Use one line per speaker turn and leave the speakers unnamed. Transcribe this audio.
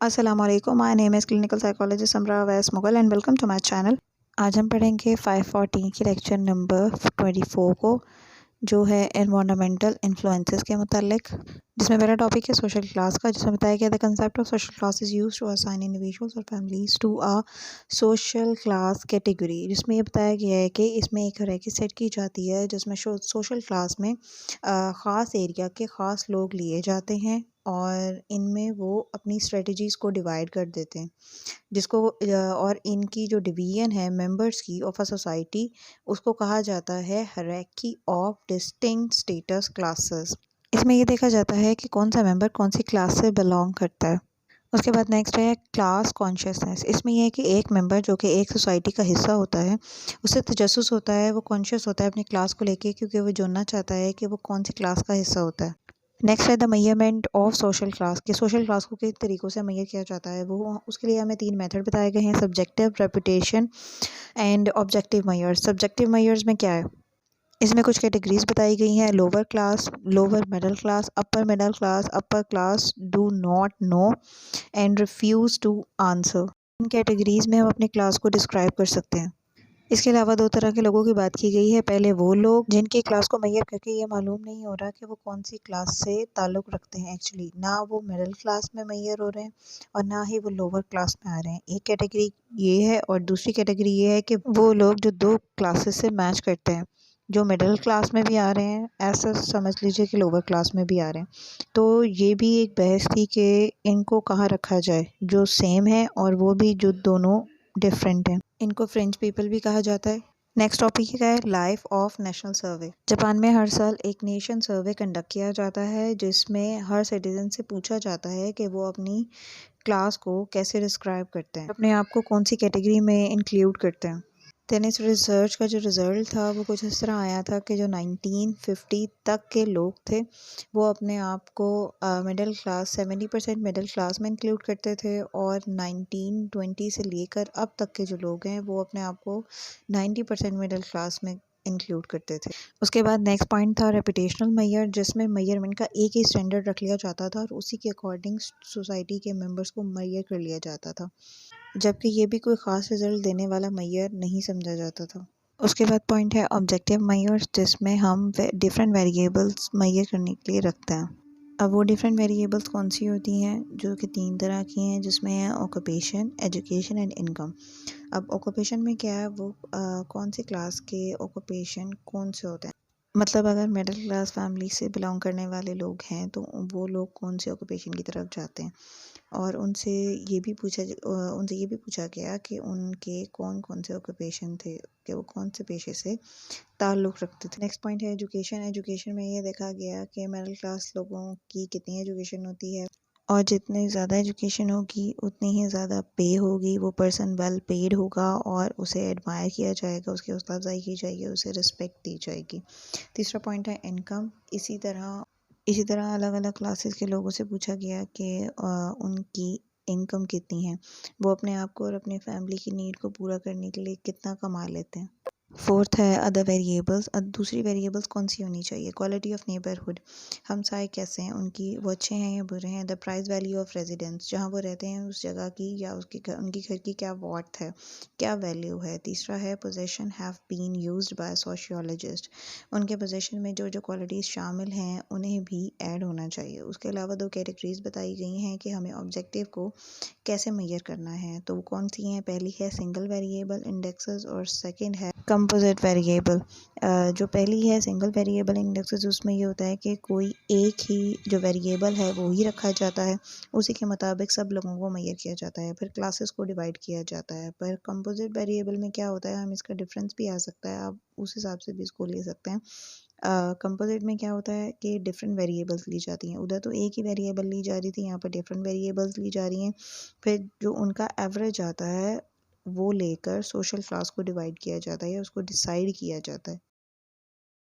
Assalamualaikum. My name is clinical psychologist Samra Awais Mughal and welcome to my channel. आज हम पढ़ेंगे 514 की lecture number 24 को, जो है एनवायरमेंटल इन्फ्लुएंसेस के मुतालिक, जिसमें मेरा टॉपिक है सोशल क्लास का, जिसमें बताया गया the concept of social class is used to assign individuals और families to a social class category. जिसमें ये बताया गया है कि इसमें एक हायरार्की सेट की जाती है जिसमें सोशल क्लास में ख़ास एरिया के ख़ास लोग लिए जाते हैं और इनमें वो अपनी स्ट्रेटजीज़ को डिवाइड कर देते हैं, जिसको और इनकी जो डिवीज़न है मेंबर्स की ऑफ अ सोसाइटी, उसको कहा जाता है hierarchy of distinct status classes. इसमें ये देखा जाता है कि कौन सा मेंबर कौन सी क्लास से बिलोंग करता है। उसके बाद नेक्स्ट है क्लास कॉन्शियसनेस। इसमें यह है कि एक मेंबर जो कि एक सोसाइटी का हिस्सा होता है, उससे तजस्सुस होता है, वो कॉन्शियस होता है अपनी क्लास को लेके, क्योंकि वो जानना चाहता है कि वो कौन सी क्लास का हिस्सा होता है। नेक्स्ट है the measurement of social class, कि सोशल क्लास को किस तरीक़ों से मेजर किया जाता है। वो उसके लिए हमें 3 मेथड बताए गए हैं: subjective, reputation and objective measures. Subjective measures में क्या है, इसमें कुछ कैटेगरीज बताई गई हैं: lower class, lower middle class, upper class, do not know and refuse to answer. इन कैटेगरीज में हम अपनी क्लास को डिस्क्राइब कर सकते हैं। इसके अलावा 2 तरह के लोगों की बात की गई है। पहले वो लोग जिनकी क्लास को मेजर करके ये मालूम नहीं हो रहा कि वो कौन सी क्लास से ताल्लुक़ रखते हैं। एक्चुअली ना वो मिडिल क्लास में मेजर हो रहे हैं और ना ही वो लोअर क्लास में आ रहे हैं। एक कैटेगरी ये है और दूसरी कैटेगरी ये है कि वो लोग जो 2 क्लासेस से मैच करते हैं, जो मिडिल क्लास में भी आ रहे हैं, ऐसा समझ लीजिए कि लोअर क्लास में भी आ रहे हैं। तो ये भी एक बहस थी कि इनको कहाँ रखा जाए, जो सेम है और वो भी जो दोनों डिफरेंट हैं। इनको फ्रेंच पीपल भी कहा जाता है। नेक्स्ट टॉपिक है life of national survey. Japan में हर साल एक नेशन सर्वे कंडक्ट किया जाता है, जिसमें हर सिटीजन से पूछा जाता है कि वो अपनी क्लास को कैसे डिस्क्राइब करते हैं, अपने आप को कौन सी कैटेगरी में इंक्लूड करते हैं। दैन इस रिसर्च का जो रिज़ल्ट था वो कुछ इस तरह आया था कि जो 1950 तक के लोग थे, वो अपने आप को मिडिल क्लास 70% मिडिल क्लास में इंक्लूड करते थे, और 1920 से लेकर अब तक के जो लोग हैं वो अपने आप को 90% मिडिल क्लास में इंक्लूड करते थे। उसके बाद नेक्स्ट पॉइंट था रेपुटेशनल मेजर, जिसमें मेजरमेंट का एक ही स्टैंडर्ड रख लिया जाता था और उसी के अकॉर्डिंग सोसाइटी के मेंबर्स को मेजर कर लिया जाता था, जबकि ये भी कोई ख़ास रिज़ल्ट देने वाला मेजर नहीं समझा जाता था। उसके बाद पॉइंट है ऑब्जेक्टिव मेजर्स, जिसमें हम डिफरेंट वेरिएबल्स मेजर करने के लिए रखते हैं। अब वो डिफरेंट वेरिएबल्स कौन सी होती हैं, जो कि 3 तरह की हैं, जिसमें है ऑक्यूपेशन, एजुकेशन एंड इनकम। अब ऑक्यूपेशन में क्या है, वो कौन सी क्लास के ऑक्यूपेशन कौन से होते हैं, मतलब अगर मिडिल क्लास फैमिली से बिलोंग करने वाले लोग हैं तो वो लोग कौन से ऑक्यूपेशन की तरफ जाते हैं। और उनसे ये भी पूछा गया कि उनके कौन कौन से ऑक्यूपेशन थे, कि वो कौन से पेशे से ताल्लुक़ रखते थे। नेक्स्ट पॉइंट है एजुकेशन। एजुकेशन में ये देखा गया कि मिडिल क्लास लोगों की कितनी एजुकेशन होती है, और जितनी ज़्यादा एजुकेशन होगी उतनी ही ज़्यादा पे होगी, वो पर्सन वेल पेड होगा और उसे एडमायर किया जाएगा, उसकी हौसला अफजाई की जाएगी, उसे रिस्पेक्ट दी जाएगी। तीसरा पॉइंट है इनकम। इसी तरह अलग अलग क्लासेस के लोगों से पूछा गया कि उनकी इनकम कितनी है, वो अपने आप को और अपनी फैमिली की नीड को पूरा करने के लिए कितना कमा लेते हैं। फोर्थ है अदर वेरिएबल्स। दूसरी वेरिएबल्स कौन सी होनी चाहिए, क्वालिटी ऑफ नेबरहुड, हमसाए कैसे हैं उनकी, वो अच्छे हैं या बुरे हैं। The price value of residence, जहाँ वो रहते हैं उस जगह की या उनकी घर की क्या वर्थ है, क्या वैल्यू है। तीसरा है possession have been used by sociologist, उनके पोजेशन में जो जो क्वालिटीज़ शामिल हैं उन्हें भी ऐड होना चाहिए। उसके अलावा 2 कैटेगरीज बताई गई हैं कि हमें ऑब्जेक्टिव को कैसे मेजर करना है, तो वो कौन सी हैं। पहली है सिंगल वेरिएबल इंडेक्सेस और सेकंड है कंपोजिट वेरिएबल। जो पहली है सिंगल वेरिएबल इंडेक्सेस, उसमें ये होता है कि कोई एक ही जो वेरिएबल है वो ही रखा जाता है, उसी के मुताबिक सब लोगों को मेजर किया जाता है, फिर क्लासेस को डिवाइड किया जाता है। पर कंपोजिट वेरिएबल में क्या होता है, हम इसका डिफरेंस भी आ सकता है, आप उस हिसाब से भी इसको ले सकते हैं। कंपोजिट में क्या होता है कि डिफरेंट वेरिएबल्स ली जाती हैं, उधर तो एक ही वेरिएबल ली जा रही थी, यहाँ पर डिफरेंट वेरिएबल्स ली जा रही हैं, फिर जो उनका एवरेज आता है वो लेकर सोशल क्लास को डिवाइड किया जाता है या उसको डिसाइड किया जाता है।